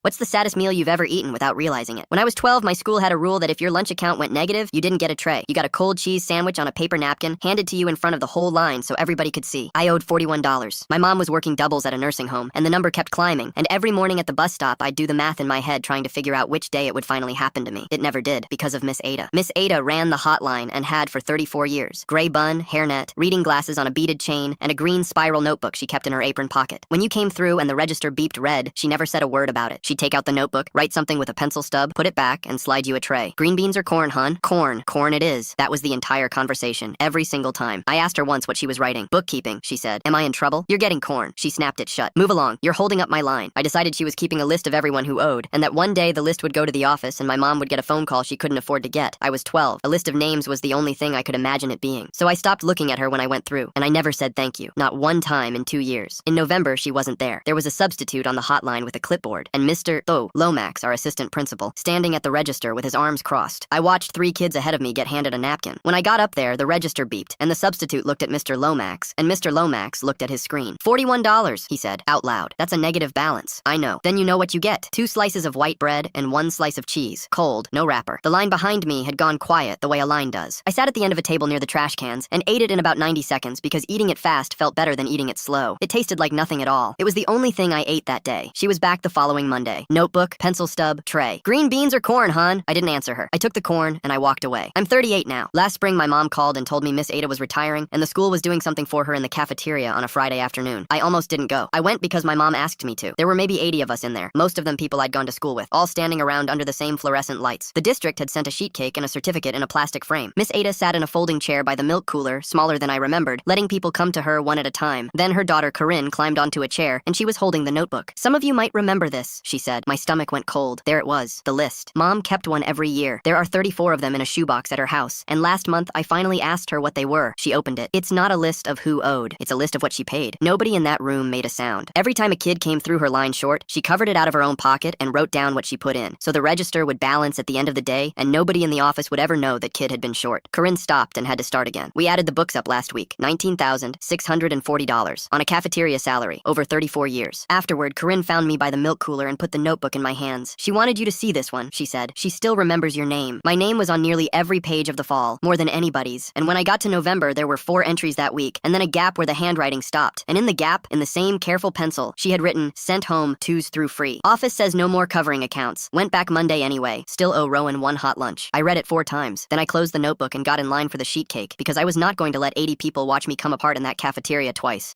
What's the saddest meal you've ever eaten without realizing it? When I was 12, my school had a rule that if your lunch account went negative, you didn't get a tray. You got a cold cheese sandwich on a paper napkin, handed to you in front of the whole line so everybody could see. I owed $41. My mom was working doubles at a nursing home, and the number kept climbing, and every morning at the bus stop, I'd do the math in my head trying to figure out which day it would finally happen to me. It never did, because of Miss Ada. Miss Ada ran the hotline and had for 34 years. Gray bun, hairnet, reading glasses on a beaded chain, and a green spiral notebook she kept in her apron pocket. When you came through and the register beeped red, she never said a word about it. She'd take out the notebook, write something with a pencil stub, put it back, and slide you a tray. Green beans or corn, hun? Corn. Corn it is. That was the entire conversation, every single time. I asked her once what she was writing. Bookkeeping, she said. Am I in trouble? You're getting corn. She snapped it shut. Move along. You're holding up my line. I decided she was keeping a list of everyone who owed, and that one day the list would go to the office and my mom would get a phone call she couldn't afford to get. I was 12. A list of names was the only thing I could imagine it being. So I stopped looking at her when I went through, and I never said thank you. Not one time in 2 years. In November, she wasn't there. There was a substitute on the hotline with a clipboard, and Mr. Lomax, our assistant principal, standing at the register with his arms crossed. I watched 3 kids ahead of me get handed a napkin. When I got up there, the register beeped, and the substitute looked at Mr. Lomax, and Mr. Lomax looked at his screen. $41, he said, out loud. That's a negative balance. I know. Then you know what you get. 2 slices of white bread and 1 slice of cheese. Cold, no wrapper. The line behind me had gone quiet the way a line does. I sat at the end of a table near the trash cans and ate it in about 90 seconds because eating it fast felt better than eating it slow. It tasted like nothing at all. It was the only thing I ate that day. She was back the following Monday. Notebook, pencil stub, tray. Green beans or corn, hon? I didn't answer her. I took the corn and I walked away. I'm 38 now. Last spring, my mom called and told me Miss Ada was retiring and the school was doing something for her in the cafeteria on a Friday afternoon. I almost didn't go. I went because my mom asked me to. There were maybe 80 of us in there, most of them people I'd gone to school with, all standing around under the same fluorescent lights. The district had sent a sheet cake and a certificate in a plastic frame. Miss Ada sat in a folding chair by the milk cooler, smaller than I remembered, letting people come to her one at a time. Then her daughter Corinne climbed onto a chair, and she was holding the notebook. Some of you might remember this, she said. My stomach went cold. There it was, the list. Mom kept one every year. There are 34 of them in a shoebox at her house, and last month I finally asked her what they were. She opened it. It's not a list of who owed. It's a list of what she paid. Nobody in that room made a sound. Every time a kid came through her line short, she covered it out of her own pocket and wrote down what she put in, so the register would balance at the end of the day, and nobody in the office would ever know that kid had been short. Corinne stopped and had to start again. We added the books up last week. $19,640 on a cafeteria salary, over 34 years. Afterward, Corinne found me by the milk cooler and put the notebook in my hands. She wanted you to see this one, she said. She still remembers your name. My name was on nearly every page of the fall, more than anybody's. And when I got to November, there were 4 entries that week, and then a gap where the handwriting stopped. And in the gap, in the same careful pencil, she had written, sent home, 2s through free. Office says no more covering accounts. Went back Monday anyway. Still owe Rowan 1 hot lunch. I read it 4 times. Then I closed the notebook and got in line for the sheet cake, because I was not going to let 80 people watch me come apart in that cafeteria twice.